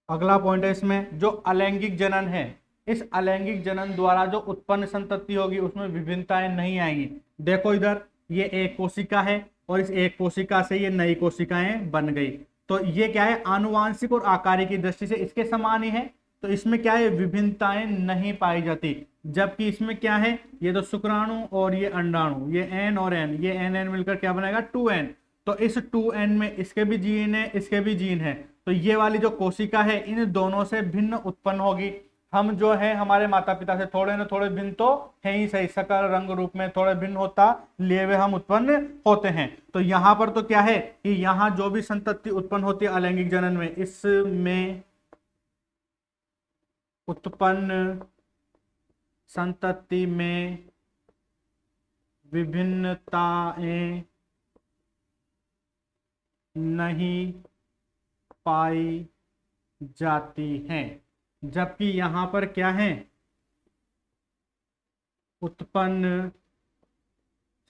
अगला पॉइंट है इसमें जो अलैंगिक जनन है, इस अलैंगिक जनन द्वारा जो उत्पन्न संतति होगी उसमें विभिन्नताएं नहीं आएंगी। देखो इधर ये एक कोशिका है और इस एक कोशिका से ये नई कोशिकाएं बन गई, तो ये क्या है, आनुवांशिक और आकारिक की दृष्टि से इसके समान ही है, तो इसमें क्या है, विभिन्नताएं नहीं पाई जाती। जबकि इसमें क्या है, ये तो शुक्राणु और ये अंडाणु, ये एन और एन, ये एन एन मिलकर क्या बनेगा, 2n। तो इस 2n में इसके भी जीन है, इसके भी जीन है, तो ये वाली जो कोशिका है इन दोनों से भिन्न उत्पन्न होगी। हम जो है हमारे माता पिता से थोड़े न थोड़े भिन्न तो है ही सही, सकल रंग रूप में थोड़े भिन्न होता लिए हुए हम उत्पन्न होते हैं। तो यहाँ पर तो क्या है कि यहाँ जो भी संतति उत्पन्न होती है अलैंगिक जनन में, इसमें उत्पन्न संतति में विभिन्नताएं नहीं पाई जाती हैं। जबकि यहां पर क्या है, उत्पन्न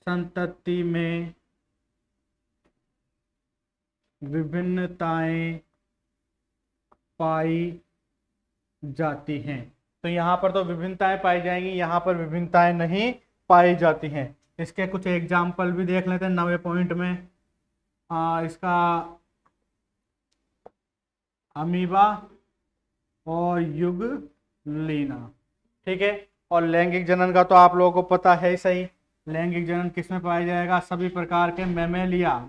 संतति में विभिन्नताएं पाई जाती हैं। तो यहां पर तो विभिन्नताएं पाई जाएंगी, यहां पर विभिन्नताएं नहीं पाई जाती हैं। इसके कुछ एग्जाम्पल भी देख लेते हैं 9वें पॉइंट में। इसका अमीबा और युगलीना। ठीक है, और लैंगिक जनन का तो आप लोगों को पता है ही सही। लैंगिक जनन किसमें पाया जाएगा, सभी प्रकार के मैमेलिया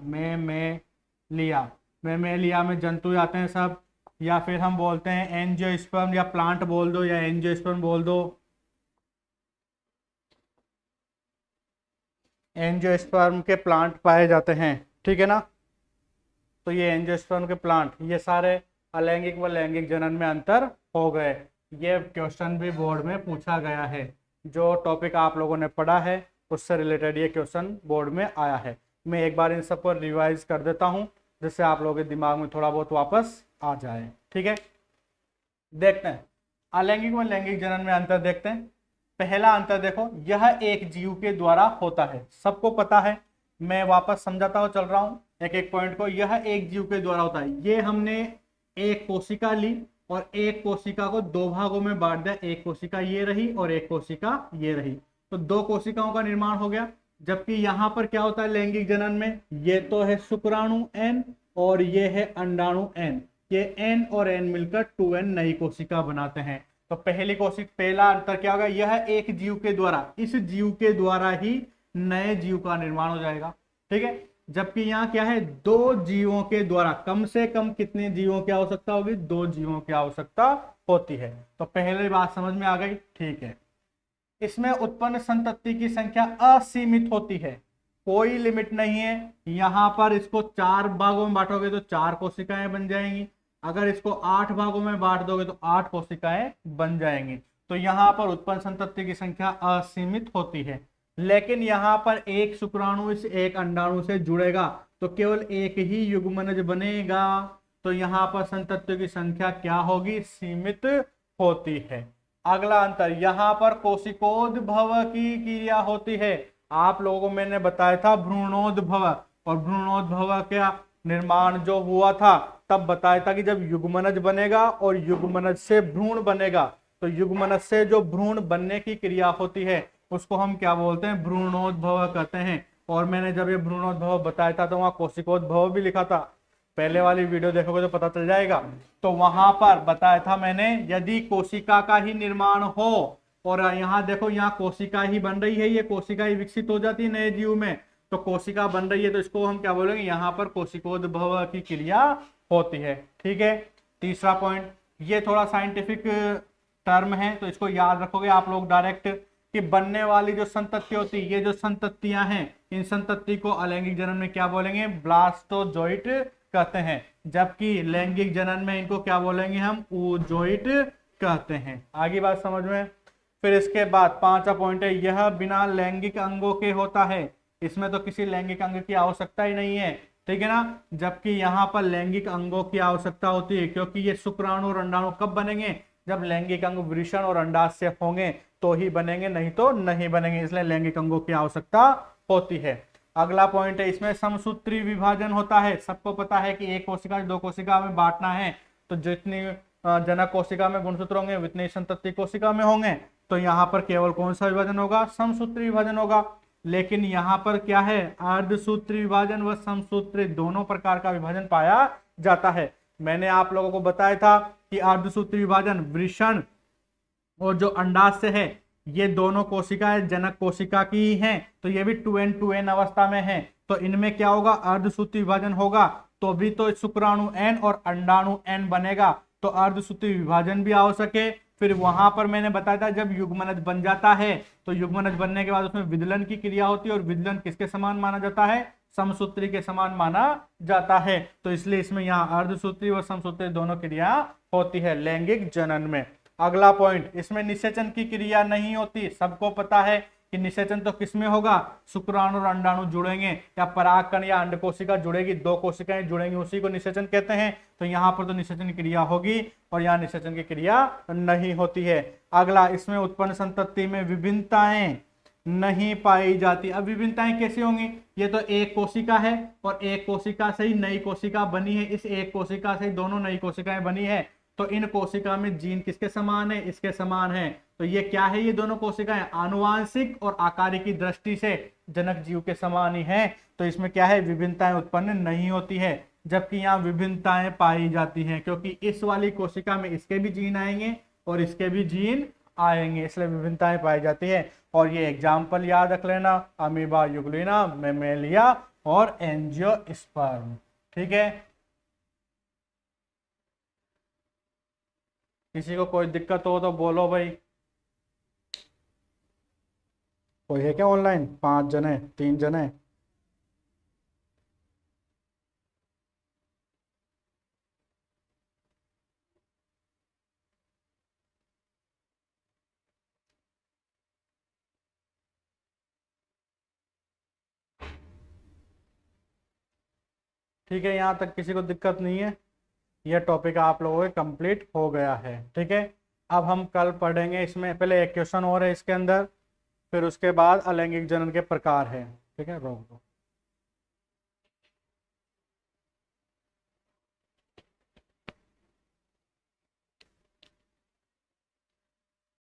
में जंतु आते हैं सब, या फिर हम बोलते हैं एंजियोस्पर्म, या प्लांट बोल दो या एंजियोस्पर्म बोल दो, एंजियोस्पर्म के प्लांट पाए जाते हैं। ठीक है ना, तो ये एंजियोस्पर्म के प्लांट, ये सारे अलैंगिक व लैंगिक जनन में अंतर हो गए। ये क्वेश्चन भी बोर्ड में पूछा गया है, जो टॉपिक आप लोगों ने पढ़ा है उससे रिलेटेड ये क्वेश्चन बोर्ड में आया है। मैं एक बार इन सब पर रिवाइज कर देता हूँ जिससे आप लोगों के दिमाग में थोड़ा बहुत वापस आ जाए। ठीक है, देखते हैं अलैंगिक व लैंगिक जनन में अंतर देखते हैं। पहला अंतर देखो, यह एक जीव के द्वारा होता है, सबको पता है, मैं वापस समझाता हुआ चल रहा हूँ एक एक पॉइंट को। यह एक जीव के द्वारा होता है, ये हमने एक कोशिका ली और एक कोशिका को दो भागों में बांट दिया, एक कोशिका ये रही और एक कोशिका ये रही, तो दो कोशिकाओं का निर्माण हो गया। जबकि यहाँ पर क्या होता है लैंगिक जनन में, ये तो है शुक्राणु एन और ये है अंडाणु एन, ये एन और एन मिलकर 2n नई कोशिका बनाते हैं। तो पहला अंतर क्या होगा, यह एक जीव के द्वारा, इस जीव के द्वारा ही नए जीव का निर्माण हो जाएगा। ठीक है, जबकि यहाँ क्या है, दो जीवों के द्वारा, कम से कम कितने जीवों की आवश्यकता होगी, दो जीवों की आवश्यकता होती है। तो पहले बात समझ में आ गई। ठीक है, इसमें उत्पन्न संतति की संख्या असीमित होती है, कोई लिमिट नहीं है। यहां पर इसको 4 भागों में बांटोगे तो 4 कोशिकाएं बन जाएंगी, अगर इसको 8 भागों में बांट दोगे तो 8 कोशिकाएं बन जाएंगी। तो यहाँ पर उत्पन्न संतति की संख्या असीमित होती है। लेकिन यहाँ पर एक शुक्राणु इस एक अंडाणु से जुड़ेगा तो केवल एक ही युग्मनज बनेगा, तो यहाँ पर संततियों की संख्या क्या होगी, सीमित होती है। अगला अंतर, यहाँ पर कोशिकोद्भव की क्रिया होती है। आप लोगों को मैंने बताया था भ्रूणोद्भव, और भ्रूणोद्भव का निर्माण जो हुआ था तब बताया था कि जब युग्मनज बनेगा और युग्मनज से भ्रूण बनेगा, तो युग्मनज से जो भ्रूण बनने की क्रिया होती है उसको हम क्या बोलते हैं, भ्रूणोद्भव कहते हैं। और मैंने जब ये भ्रूणोद्भव बताया था तो वहां कोशिकोद्भव भी लिखा था, पहले वाली वीडियो देखोगे तो पता चल जाएगा। तो वहां पर बताया था मैंने, यदि कोशिका का ही निर्माण हो, और यहाँ देखो यहाँ कोशिका ही बन रही है, ये कोशिका ही विकसित हो जाती है नए जीव में, तो कोशिका बन रही है तो इसको हम क्या बोलेंगे, यहाँ पर कोशिकोद्भव की क्रिया होती है। ठीक है, तीसरा पॉइंट, ये थोड़ा साइंटिफिक टर्म है तो इसको याद रखोगे आप लोग डायरेक्ट, कि बनने वाली जो संतति होती है, ये जो संततियां हैं, इन संतति को अलैंगिक जनन में क्या बोलेंगे, ब्लास्टोजोइट कहते हैं। जबकि लैंगिक जनन में इनको क्या बोलेंगे, हम oozoid कहते हैं। आगे बात समझ में। फिर इसके बाद 5वां पॉइंट है, यह बिना लैंगिक अंगों के होता है। इसमें तो किसी लैंगिक अंग की आवश्यकता ही नहीं है, ठीक है ना। जबकि यहाँ पर लैंगिक अंगों की आवश्यकता होती है, क्योंकि ये शुक्राणु और अंडाणु कब बनेंगे, जब लैंगिक अंग वृषण और अंडाशय होंगे तो ही बनेंगे, नहीं तो नहीं बनेंगे, इसलिए लैंगिक अंगों की आवश्यकता होती है। अगला पॉइंट है, इसमें समसूत्री विभाजन होता है। सबको पता है कि एक कोशिका दो कोशिका में बांटना है, तो जितनी जनक कोशिका में गुणसूत्र होंगे उतनी संतति कोशिका में होंगे, तो यहाँ पर केवल कौन सा विभाजन होगा, समसूत्री विभाजन होगा। लेकिन यहाँ पर क्या है, अर्धसूत्री विभाजन व समसूत्री दोनों प्रकार का विभाजन पाया जाता है। मैंने आप लोगों को बताया था कि अर्धसूत्री विभाजन वृषण और जो अंडाशय है ये दोनों कोशिकाएं जनक कोशिका की ही हैं, तो ये भी 2n अवस्था में है, तो इनमें क्या होगा, अर्धसूत्री विभाजन होगा, तो भी तो शुक्राणु n और अंडाणु n बनेगा, तो अर्धसूत्री विभाजन भी आवश्यक है। फिर वहां पर मैंने बताया था जब युग्मनज बन जाता है, तो युग्मनज बनने के बाद उसमें विदलन की क्रिया होती है, और विदलन किसके समान माना जाता है, समसूत्री के समान माना जाता है, तो इसलिए इसमें यहाँ अर्धसूत्री व समसूत्री दोनों क्रिया होती है लैंगिक जनन में। अगला पॉइंट, इसमें निषेचन की क्रिया नहीं होती। सबको पता है कि निषेचन तो किसमें होगा, शुक्राणु और अंडाणु जुड़ेंगे या परागकण या अंड कोशिका जुड़ेगी, दो कोशिकाएं जुड़ेंगी, उसी को निषेचन कहते हैं। तो यहाँ पर तो निषेचन की क्रिया होगी और यहाँ निषेचन की क्रिया नहीं होती है। अगला, इसमें उत्पन्न संतति में विभिन्नताएं नहीं पाई जाती। अब विभिन्नताएं कैसे होंगी, ये तो एक कोशिका है और एक कोशिका से ही नई कोशिका बनी है, इस एक कोशिका से ही दोनों नई कोशिकाएं बनी है, तो इन कोशिका में जीन किसके समान है, इसके समान है, तो ये क्या है, ये दोनों कोशिकाएं आनुवांशिक और आकारिकी दृष्टि से जनक जीव के समान ही है, तो इसमें क्या है, विभिन्नताएं उत्पन्न नहीं होती है। जबकि यहाँ विभिन्नताएं पाई जाती हैं, क्योंकि इस वाली कोशिका में इसके भी जीन आएंगे और इसके भी जीन आएंगे, इसलिए विभिन्नताएं पाई जाती है। और ये एग्जाम्पल याद रख लेना, अमीबा, यूग्लिना, मेमेलिया और एंजियोस्पर्म। ठीक है, किसी को कोई दिक्कत हो तो बोलो भाई। कोई है क्या ऑनलाइन, 5 जने, 3 जने? ठीक है, यहाँ तक किसी को दिक्कत नहीं है, यह टॉपिक आप लोगों के कंप्लीट हो गया है। ठीक है, अब हम कल पढ़ेंगे, इसमें पहले एक क्वेश्चन और है इसके अंदर, फिर उसके बाद अलैंगिक जनन के प्रकार है। ठीक है, रोक दो।